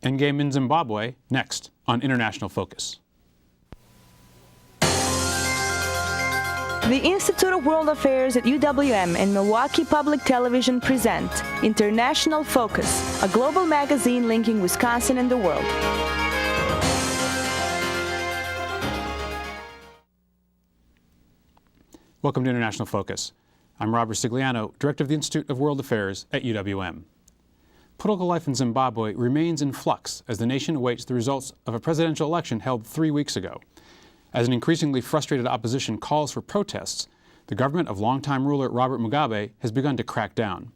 Endgame in Zimbabwe, next on International Focus. The Institute of World Affairs at UWM and Milwaukee Public Television present International Focus, a global magazine linking Wisconsin and the world. Welcome to International Focus. I'm Robert Ricigliano, Director of the Institute of World Affairs at UWM. Political life in Zimbabwe remains in flux as the nation awaits the results of a presidential election held 3 weeks ago. As an increasingly frustrated opposition calls for protests, the government of longtime ruler Robert Mugabe has begun to crack down.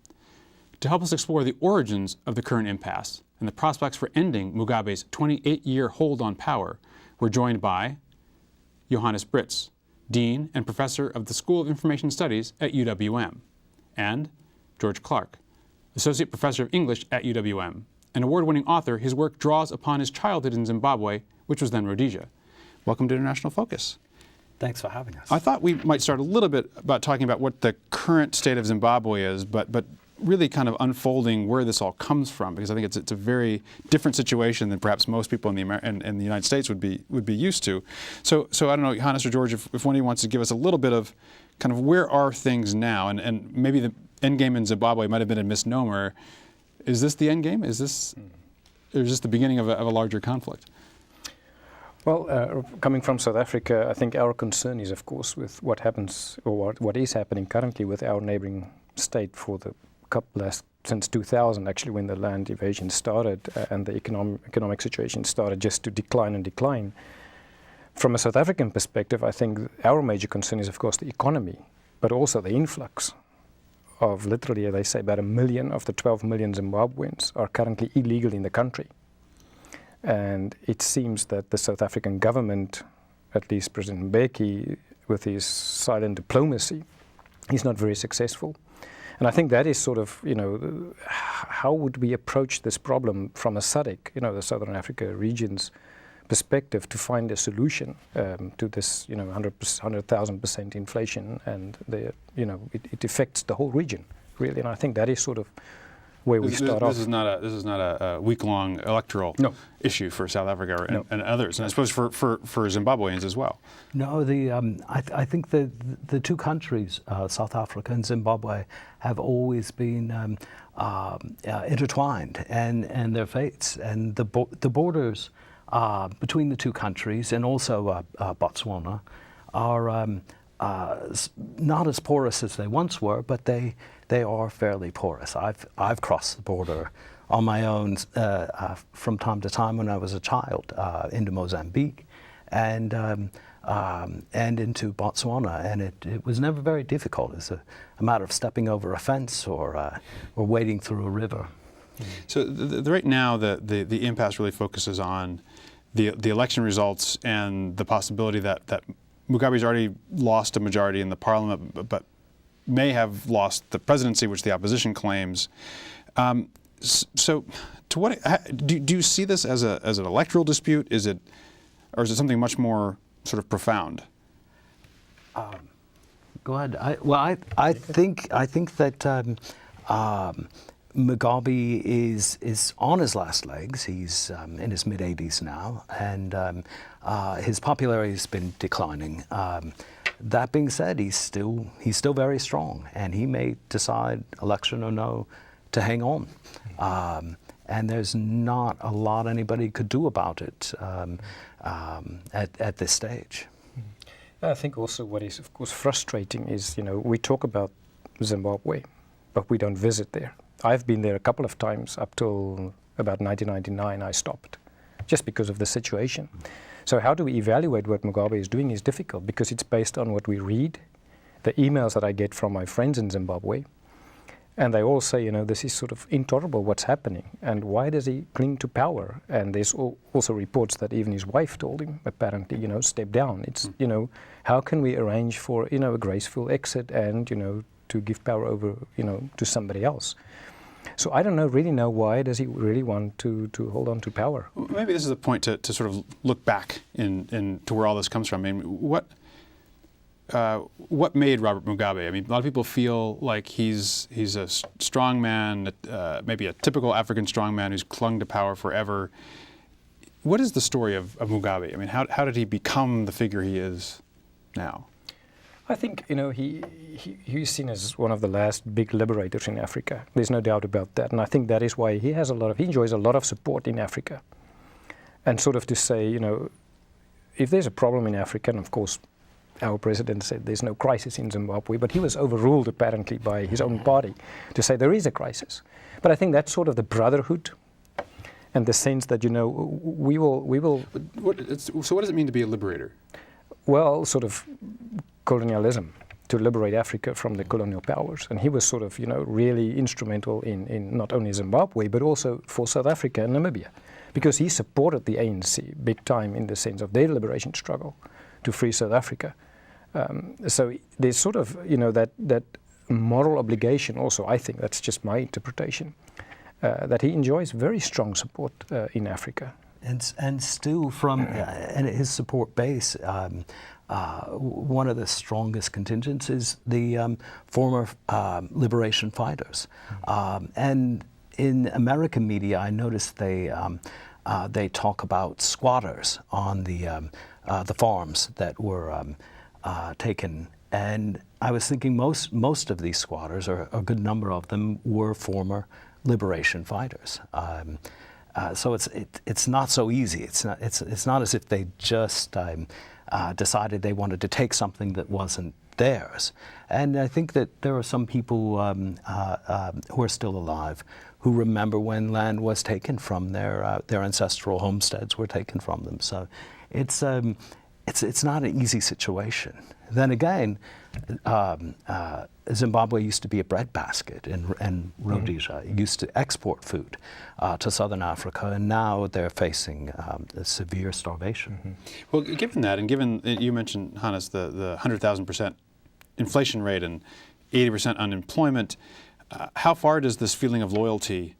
To help us explore the origins of the current impasse and the prospects for ending Mugabe's 28-year hold on power, we're joined by Johannes Britz, Dean and Professor of the School of Information Studies at UWM, and George Clark, Associate Professor of English at UWM. An award-winning author, his work draws upon his childhood in Zimbabwe, which was then Rhodesia. Welcome to International Focus. Thanks for having us. I thought we might start a little bit about talking about what the current state of Zimbabwe is, but really kind of unfolding where this all comes from, because I think it's a very different situation than perhaps most people in the United States would be used to. So I don't know, Johannes or George, if one of you wants to give us a little bit of kind of where are things now, and maybe the endgame in Zimbabwe might have been a misnomer. Is this the endgame? Is this the beginning of a larger conflict? Well, coming from South Africa, I think our concern is, of course, with what happens or what is happening currently with our neighboring state for the since 2000, actually, when the land invasion started and the economic situation started just to decline and decline. From a South African perspective, I think our major concern is, of course, the economy, but also the influx of literally, they say, about 1 million of the 12 million Zimbabweans are currently illegal in the country. And it seems that the South African government, at least President Mbeki, with his silent diplomacy, is not very successful. And I think that is sort of, how would we approach this problem from a SADC, the Southern Africa region's perspective, to find a solution to this, 100,000% inflation, and it affects the whole region, really. And I think that is sort of where we start off. This is not a week-long electoral issue for South Africa and others, and I suppose for Zimbabweans as well. No, I think the two countries, South Africa and Zimbabwe, have always been intertwined, and their fates and the borders between the two countries, and also Botswana, are not as porous as they once were, but they are fairly porous. I've crossed the border on my own from time to time when I was a child into Mozambique and into Botswana, and it was never very difficult. It's a matter of stepping over a fence or wading through a river. So right now the impasse really focuses on the election results and the possibility that Mugabe's already lost a majority in the parliament, but may have lost the presidency, which the opposition claims. So, to what do you see this as an electoral dispute? Or is it something much more sort of profound? Go ahead. I think that Mugabe is on his last legs. He's in his mid-80s now, and his popularity has been declining. That being said, he's still very strong, and he may decide, election or no, to hang on. And there's not a lot anybody could do about it at this stage. I think also what is, of course, frustrating is, we talk about Zimbabwe, but we don't visit there. I've been there a couple of times. Up till about 1999, I stopped, just because of the situation. So how do we evaluate what Mugabe is doing is difficult, because it's based on what we read, the emails that I get from my friends in Zimbabwe, and they all say, this is sort of intolerable what's happening, and why does he cling to power? And there's also reports that even his wife told him, apparently, step down. It's, how can we arrange for, a graceful exit and, to give power over, to somebody else? So I don't really know why does he really want to hold on to power. Maybe this is a point to sort of look back to where all this comes from. I mean, what made Robert Mugabe? I mean, a lot of people feel like he's a strong man, maybe a typical African strong man who's clung to power forever. What is the story of Mugabe? I mean, how did he become the figure he is now? I think, he's seen as one of the last big liberators in Africa. There's no doubt about that. And I think that is why he enjoys a lot of support in Africa. And sort of to say, if there's a problem in Africa, and of course, our president said there's no crisis in Zimbabwe, but he was overruled apparently by his own party to say there is a crisis. But I think that's sort of the brotherhood and the sense that, we will. So what does it mean to be a liberator? Well, sort of colonialism, to liberate Africa from the colonial powers. And he was sort of, really instrumental in not only Zimbabwe, but also for South Africa and Namibia, because he supported the ANC big time in the sense of their liberation struggle to free South Africa. So there's sort of, that moral obligation also, I think, that's just my interpretation, that he enjoys very strong support in Africa. And still from and his support base, one of the strongest contingents is the former liberation fighters. And in American media, I noticed they talk about squatters on the farms that were taken, and I was thinking most of these squatters, or a good number of them, were former liberation fighters. So it's not so easy. It's not as if they just decided they wanted to take something that wasn't theirs. And I think that there are some people who are still alive who remember when land was taken from their ancestral homesteads were taken from them. So it's not an easy situation. Then again, Zimbabwe used to be a breadbasket, and Rhodesia used to export food to southern Africa, and now they're facing severe starvation. Well, given that, and given you mentioned, Johannes, the 100,000% inflation rate and 80% unemployment, how far does this feeling of loyalty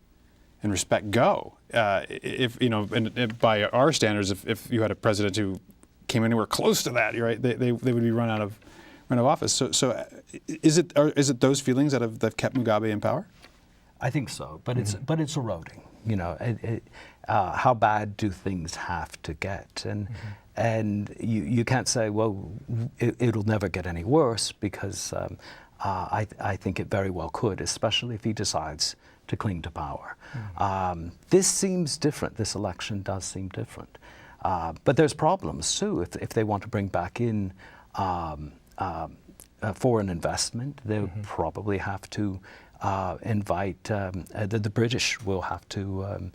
and respect go? If and by our standards, if you had a president who came anywhere close to that, right, they would be run out of office. So is it those feelings that have kept Mugabe in power? I think so, but it's eroding. How bad do things have to get? And you can't say, well, it'll never get any worse, because I think it very well could, especially if he decides to cling to power. This seems different. This election does seem different. But there's problems too. If they want to bring back in foreign investment, they would probably have to invite, the British will have to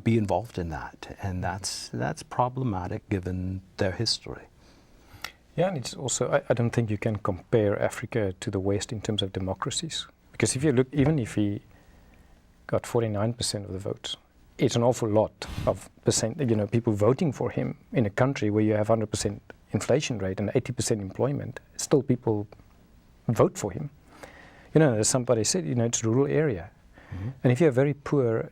be involved in that. And that's problematic given their history. Yeah, and it's also, I don't think you can compare Africa to the West in terms of democracies. Because if you look, even if he got 49% of the votes, it's an awful lot of people voting for him in a country where you have 100% inflation rate and 80% employment. Still people vote for him. As somebody said, it's a rural area. And if you're very poor,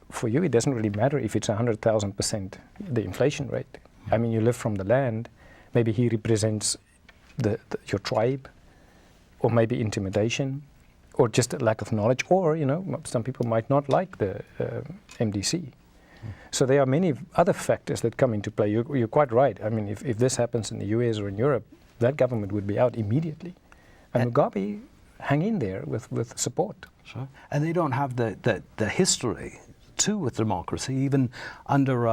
for you it doesn't really matter if it's 100,000% the inflation rate. I mean, you live from the land. Maybe he represents your tribe, or maybe intimidation, or just a lack of knowledge, or some people might not like the MDC. So there are many other factors that come into play. You're quite right. I mean, if this happens in the US or in Europe, that government would be out immediately. And Mugabe hang in there with support. Sure. And they don't have the history too with democracy, even under.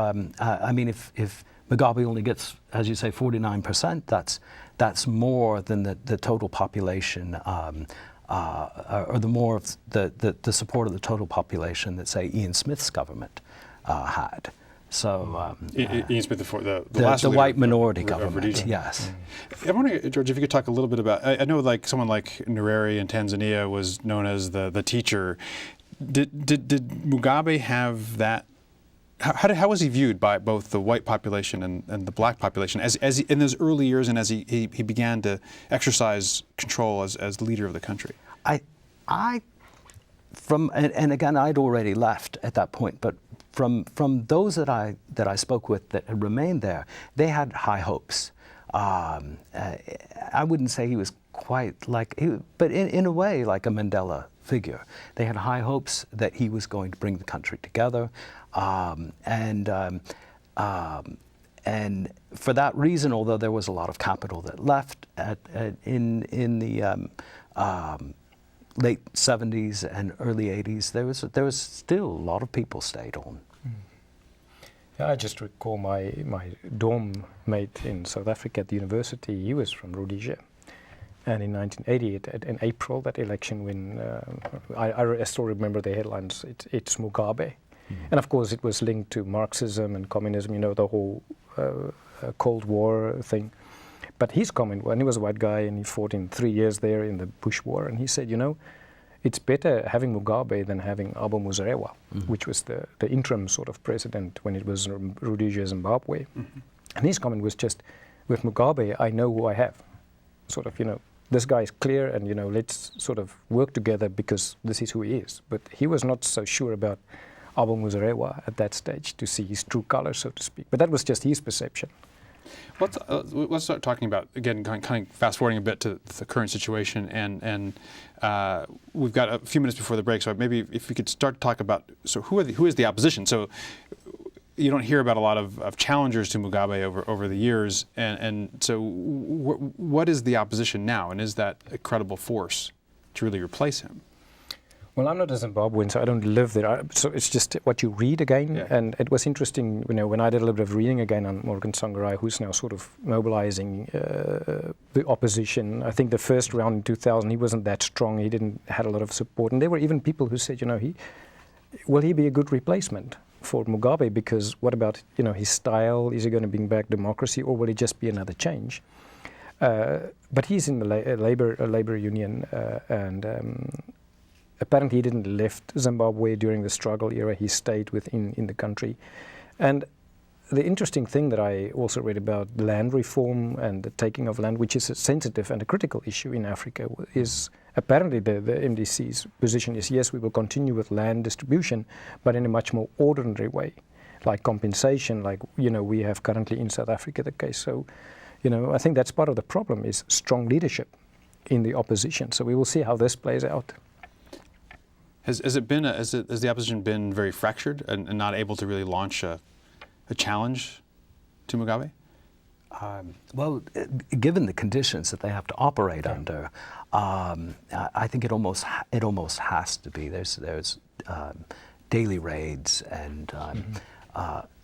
If Mugabe only gets, as you say, 49%, that's more than the total population. Or the more of the support of the total population that, say, Ian Smith's government had. So Ian Smith, the last white minority government, yes. I wonder, George, if you could talk a little bit about. I know, like someone like Nyerere in Tanzania was known as the teacher. Did Mugabe have that? How was he viewed by both the white population and the black population as he, in those early years, and as he began to exercise control as the leader of the country? And again, I'd already left at that point, but from those that I spoke with that had remained there, they had high hopes I wouldn't say he was quite like, but in a way like a Mandela figure. They had high hopes that he was going to bring the country together, and for that reason, although there was a lot of capital that left in the late 70s and early 80s, there was still a lot of people stayed on. Yeah, I just recall my dorm mate in South Africa at the university. He was from Rhodesia. And in 1980, in April, that election, when I still remember the headlines, it's Mugabe. And of course, it was linked to Marxism and communism, you know, the whole Cold War thing. But his comment, when he was a white guy and he fought in 3 years there in the Bush War, and he said, you know, it's better having Mugabe than having Abo Muzarewa, which was the interim sort of president when it was Rhodesia, Zimbabwe. And his comment was just, with Mugabe, I know who I have. Sort of, you know, this guy is clear and, you know, let's sort of work together because this is who he is. But he was not so sure about Abo Muzarewa at that stage to see his true color, so to speak. But that was just his perception. Let's start talking about, again, kind of fast forwarding a bit to the current situation, and we've got a few minutes before the break, so maybe if we could start to talk about, so who is the opposition? So you don't hear about a lot of challengers to Mugabe over the years, and so what is the opposition now, and is that a credible force to really replace him? Well, I'm not a Zimbabwean, so I don't live there. So it's just what you read again. Yeah. And it was interesting, you know, when I did a little bit of reading again on Morgan Tsvangirai, who's now sort of mobilizing the opposition. I think the first round in 2000, he wasn't that strong. He had a lot of support. And there were even people who said, you know, will he be a good replacement for Mugabe? Because what about, you know, his style? Is he going to bring back democracy, or will it just be another change? But he's in the labor union, and apparently he didn't left Zimbabwe during the struggle era. He stayed in the country. And the interesting thing that I also read about land reform and the taking of land, which is a sensitive and a critical issue in Africa, is apparently the MDC's position is, yes, we will continue with land distribution, but in a much more ordinary way, like compensation, like, you know, we have currently in South Africa the case. So, you know, I think that's part of the problem, is strong leadership in the opposition. So we will see how this plays out. Has the opposition been very fractured and not able to really launch a challenge to Mugabe? Well, given the conditions that they have to operate under, I think it almost has to be. There's daily raids and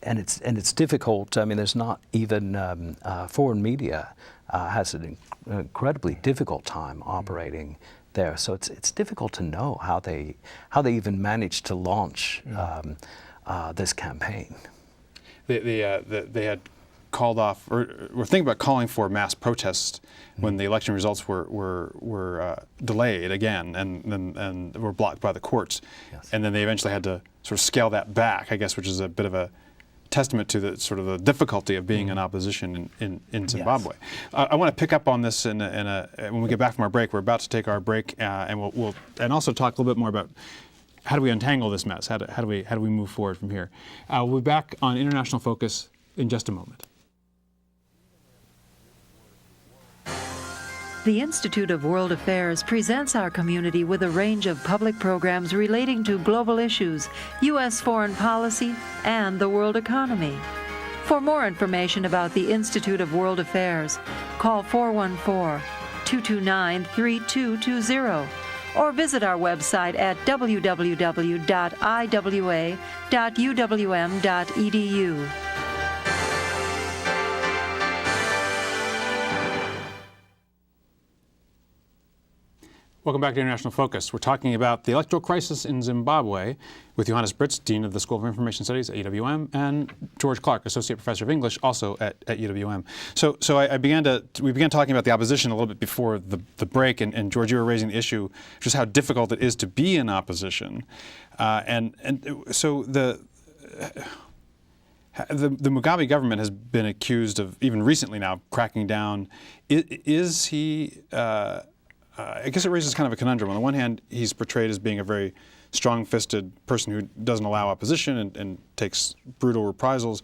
it's difficult. I mean, there's not even foreign media has an incredibly difficult time operating there, so it's difficult to know how they even managed to launch this campaign. They had called off, or were thinking about calling for mass protests when the election results were delayed again, and were blocked by the courts, yes. And then they eventually had to sort of scale that back, I guess, which is a bit of a testament to the sort of the difficulty of being in opposition in Zimbabwe. Yes. I want to pick up on this when we get back from our break. We're about to take our break, and we'll also talk a little bit more about how do we untangle this mess. How do we move forward from here? We'll be back on International Focus in just a moment. The Institute of World Affairs presents our community with a range of public programs relating to global issues, U.S. foreign policy, and the world economy. For more information about the Institute of World Affairs, call 414-229-3220 or visit our website at www.iwa.uwm.edu. Welcome back to International Focus. We're talking about the electoral crisis in Zimbabwe with Johannes Britz, Dean of the School of Information Studies at UWM, and George Clark, Associate Professor of English, also at UWM. So we began talking about the opposition a little bit before the break, and George, you were raising the issue just how difficult it is to be in opposition, and so the Mugabe government has been accused of, even recently now, cracking down. Is he? I guess it raises kind of a conundrum. On the one hand, he's portrayed as being a very strong-fisted person who doesn't allow opposition and takes brutal reprisals.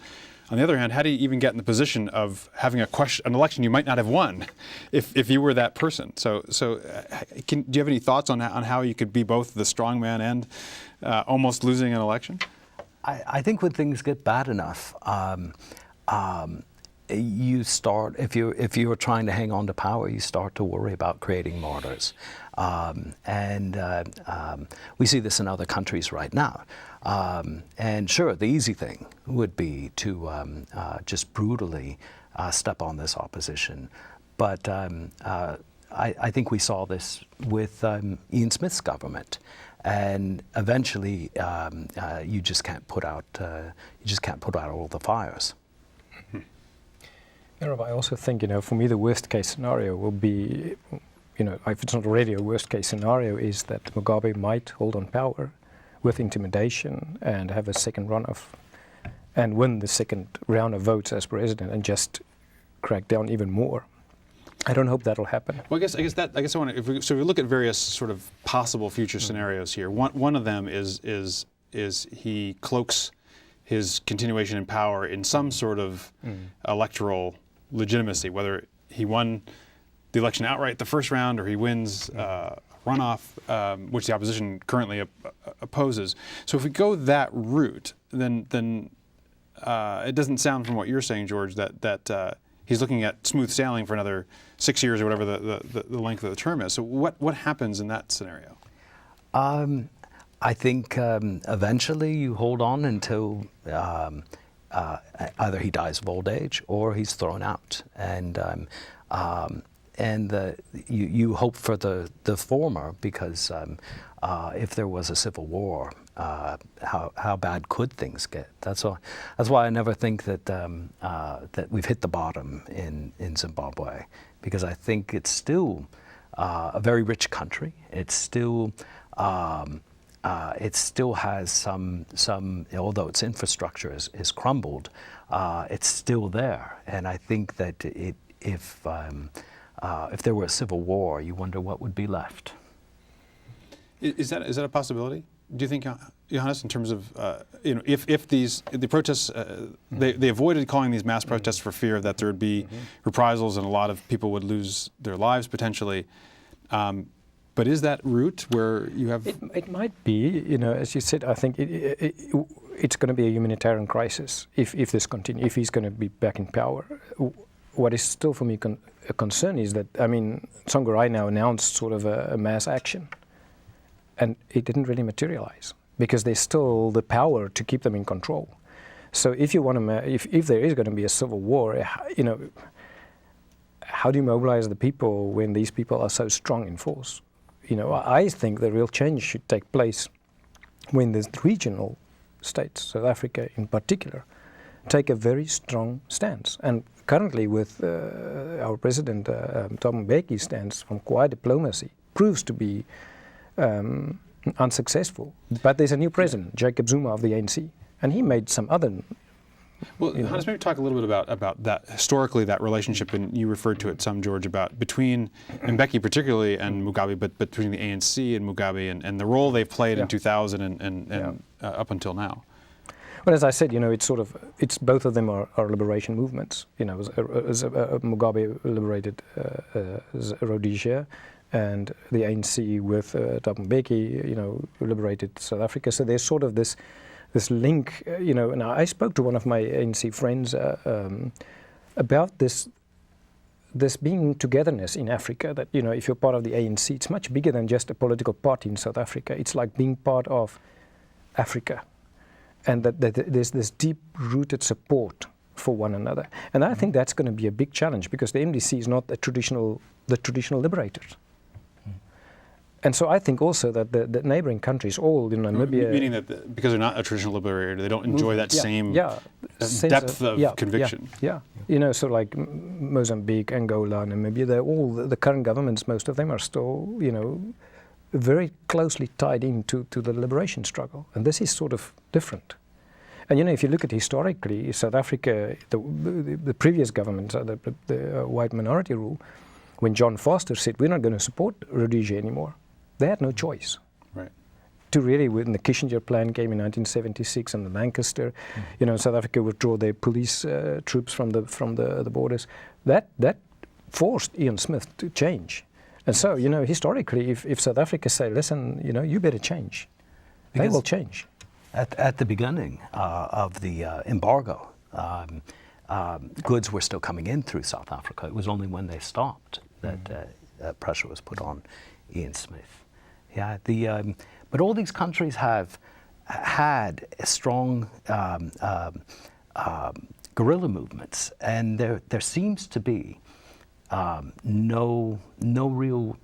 On the other hand, how do you even get in the position of having an election you might not have won if you were that person? So do you have any thoughts on how you could be both the strong man and almost losing an election? I think when things get bad enough, you start, if you're trying to hang on to power, you start to worry about creating martyrs. We see this in other countries right now. And sure, the easy thing would be to just brutally step on this opposition. But I think we saw this with Ian Smith's government. And eventually, you just can't put out all the fires. Yeah, Rob, I also think, for me, the worst case scenario will be, if it's not already a worst case scenario, is that Mugabe might hold on power with intimidation and have a second runoff and win the second round of votes as president and just crack down even more. I don't hope that'll happen. Well, I guess I want to. So we look at various sort of possible future scenarios here. One of them is he cloaks his continuation in power in some sort of electoral legitimacy, whether he won the election outright the first round or he wins runoff, which the opposition currently opposes. So if we go that route, then it doesn't sound from what you're saying, George, that he's looking at smooth sailing for another 6 years or whatever the length of the term is. So what happens in that scenario? I think eventually you hold on until either he dies of old age or he's thrown out, and you hope for the former, because if there was a civil war, how bad could things get? That's why I never think that we've hit the bottom in Zimbabwe, because I think it's still a very rich country. It's still it still has some, although its infrastructure is crumbled, it's still there. And I think that if there were a civil war, you wonder what would be left. Is that a possibility? Do you think, Johannes, in terms of if the protests, they avoided calling these mass protests for fear that there would be reprisals and a lot of people would lose their lives potentially. But is that route where you have? It might be, as you said. I think it's going to be a humanitarian crisis if this continues. If he's going to be back in power, what is still for me a concern is that Tsvangirai now announced sort of a mass action, and it didn't really materialize because there's still the power to keep them in control. So if you want to, if there is going to be a civil war, how do you mobilize the people when these people are so strong in force? I think the real change should take place when the regional states, South Africa in particular, take a very strong stance. And currently with our president, Thabo Mbeki's stance from quiet diplomacy proves to be unsuccessful. But there's a new president, Jacob Zuma of the ANC, and he made some other. Well, Johannes, maybe talk a little bit about that, historically, that relationship, and you referred to it some, George, about between Mbeki particularly and Mugabe, but between the ANC and Mugabe and the role they've played in 2000 and up until now. Well, as I said, it's both of them are liberation movements. Mugabe liberated Rhodesia, and the ANC with Thabo Mbeki, liberated South Africa. So there's sort of this link, and I spoke to one of my ANC friends about this being togetherness in Africa, that, if you're part of the ANC, it's much bigger than just a political party in South Africa. It's like being part of Africa, and that there's this deep-rooted support for one another. And I think that's going to be a big challenge, because the MDC is not the traditional liberators. And so I think also that the neighboring countries, all Namibia... Meaning that because they're not a traditional liberator, they don't enjoy that same depth of conviction. So like Mozambique, Angola, Namibia, they're all, the current governments, most of them are still, very closely tied into the liberation struggle. And this is sort of different. And if you look at historically, South Africa, the previous governments, the white minority rule, when John Foster said, we're not going to support Rhodesia anymore, they had no choice. Right. to really, when the Kissinger plan came in 1976 and the Lancaster, you know, South Africa withdraw their police troops from the borders, that forced Ian Smith to change. And so, you know, historically, if South Africa say, listen, you know, you better change, they will change. At the beginning of the embargo, goods were still coming in through South Africa. It was only when they stopped that pressure was put on Ian Smith. Yeah, but all these countries have had strong guerrilla movements, and there seems to be no real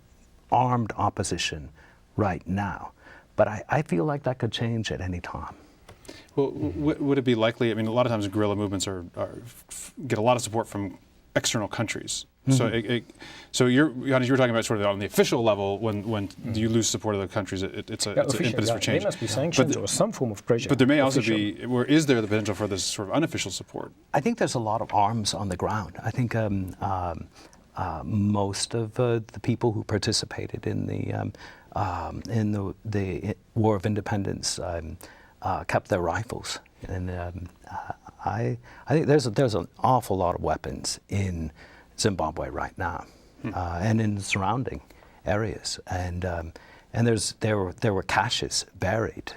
armed opposition right now. But I feel like that could change at any time. Well, would it be likely? I mean, a lot of times guerrilla movements get a lot of support from external countries. Mm-hmm. So you were talking about sort of on the official level, when you lose support of the countries, it's an impetus for change. There must be sanctions or some form of pressure. But there may also be, or is there the potential for this sort of unofficial support? I think there's a lot of arms on the ground. I think most of the people who participated in the War of Independence kept their rifles, and I think there's an awful lot of weapons in Zimbabwe right now, and in the surrounding areas, and there were caches buried,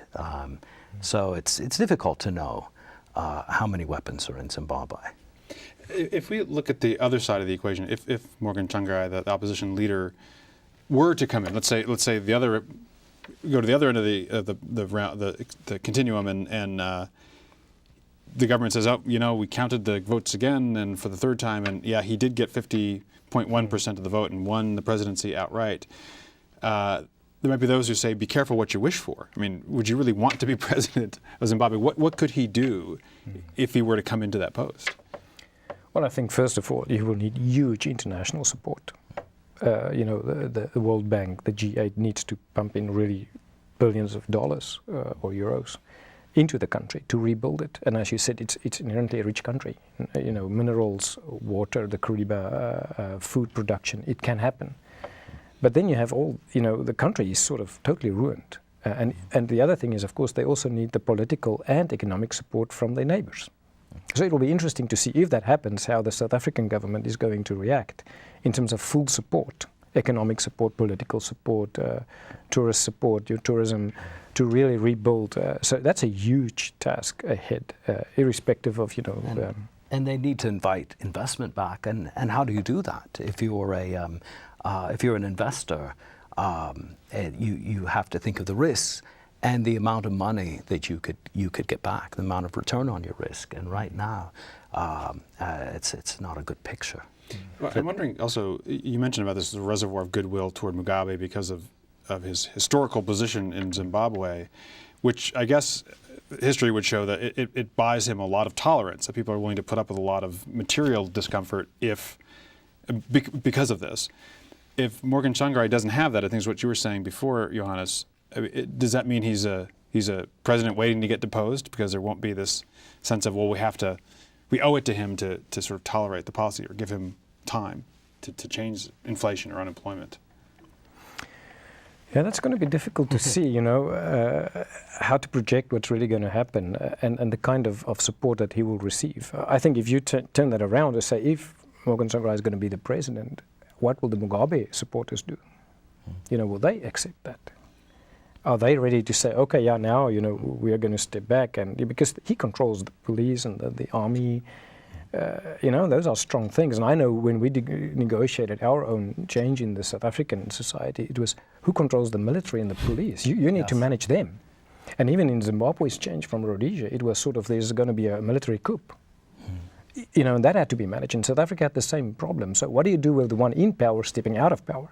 so it's difficult to know how many weapons are in Zimbabwe. If we look at the other side of the equation, if Morgan Tsvangirai, the opposition leader, were to come in, let's say go to the other end of the continuum, and the government says, oh, you know, we counted the votes again, and for the third time, and yeah, he did get 50.1% of the vote and won the presidency outright. There might be those who say, be careful what you wish for. I mean, would you really want to be president of Zimbabwe? What could he do if he were to come into that post? Well, I think first of all, he will need huge international support. You know, the World Bank, the G8 needs to pump in really billions of dollars or euros into the country to rebuild it. And as you said, it's inherently a rich country. You know, minerals, water, the Kariba, food production, it can happen. But then you have the country is sort of totally ruined. And the other thing is, of course, they also need the political and economic support from their neighbors. So it will be interesting to see if that happens, how the South African government is going to react in terms of full support, economic support, political support, tourist support, tourism, to really rebuild. So that's a huge task ahead, irrespective of, and they need to invite investment back. And how do you do that? If you're an investor, you have to think of the risks and the amount of money that you could get back, the amount of return on your risk. And right now, it's not a good picture. Well, I'm wondering also, you mentioned about this reservoir of goodwill toward Mugabe because of his historical position in Zimbabwe, which I guess history would show that it buys him a lot of tolerance, that people are willing to put up with a lot of material discomfort because of this. If Morgan Tsvangirai doesn't have that, I think is what you were saying before, Johannes, does that mean he's a president waiting to get deposed because there won't be this sense of, well, we owe it to him to sort of tolerate the policy or give him time to change inflation or unemployment? Yeah, that's going to be difficult to see, how to project what's really going to happen and the kind of support that he will receive. I think if you turn that around and say, if Morgan Tsvangirai is going to be the president, what will the Mugabe supporters do? Will they accept that? Are they ready to say, okay, yeah, now, we are going to step back, and because he controls the police and the army, those are strong things. And I know when we negotiated our own change in the South African society, it was who controls the military and the police? You need to manage them. And even in Zimbabwe's change from Rhodesia, it was sort of there's going to be a military coup. And that had to be managed. And South Africa had the same problem. So what do you do with the one in power stepping out of power?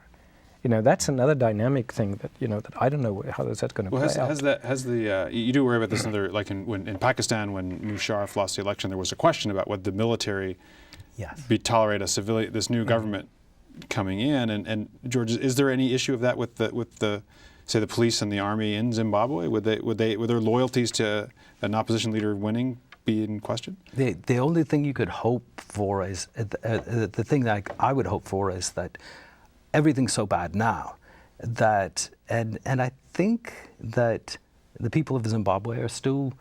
That's another dynamic thing that that I don't know how is that going to play out. You do worry about this like in Pakistan when Musharraf lost the election, there was a question about would the military tolerate this new government coming in, and George, is there any issue of that with the say the police and the army in Zimbabwe? Would their loyalties to an opposition leader winning be in question? The only thing you could hope for is the thing that I would hope for is that everything's so bad now and I think that the people of Zimbabwe are still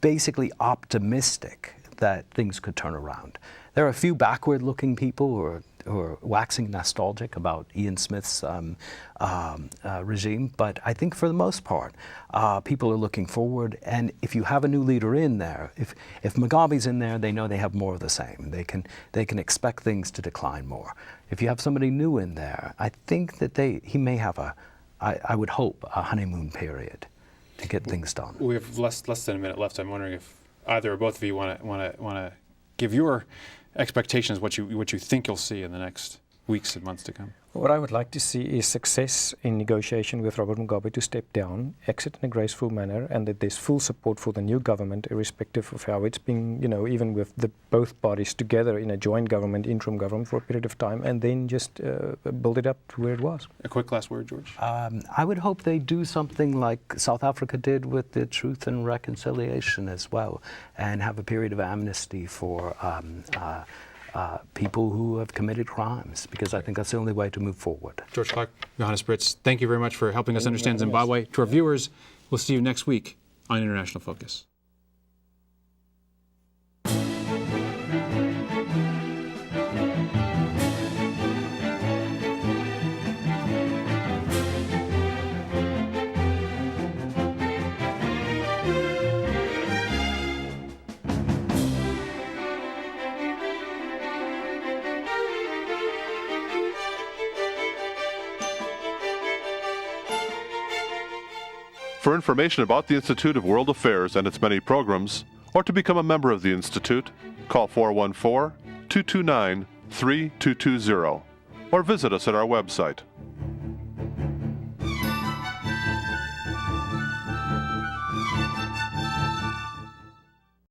basically optimistic that things could turn around. There are a few backward-looking people who are waxing nostalgic about Ian Smith's regime, but I think for the most part, people are looking forward. And if you have a new leader in there, if Mugabe's in there, they know they have more of the same. They can expect things to decline more. If you have somebody new in there, I think that he may have I would hope, a honeymoon period to get things done. We have less than a minute left. I'm wondering if either or both of you want to give your expectations, what you think you'll see in the next weeks and months to come. What I would like to see is success in negotiation with Robert Mugabe to step down, exit in a graceful manner, and that there's full support for the new government, irrespective of how it's been, even with both parties together in a joint government, interim government for a period of time, and then just build it up to where it was. A quick last word, George. I would hope they do something like South Africa did with the Truth and Reconciliation as well, and have a period of amnesty for people who have committed crimes, because I think that's the only way to move forward. George Clark, Johannes Britz, thank you very much for helping us understand Zimbabwe. To our viewers, we'll see you next week on International Focus. For information about the Institute of World Affairs and its many programs, or to become a member of the Institute, call 414-229-3220 or visit us at our website.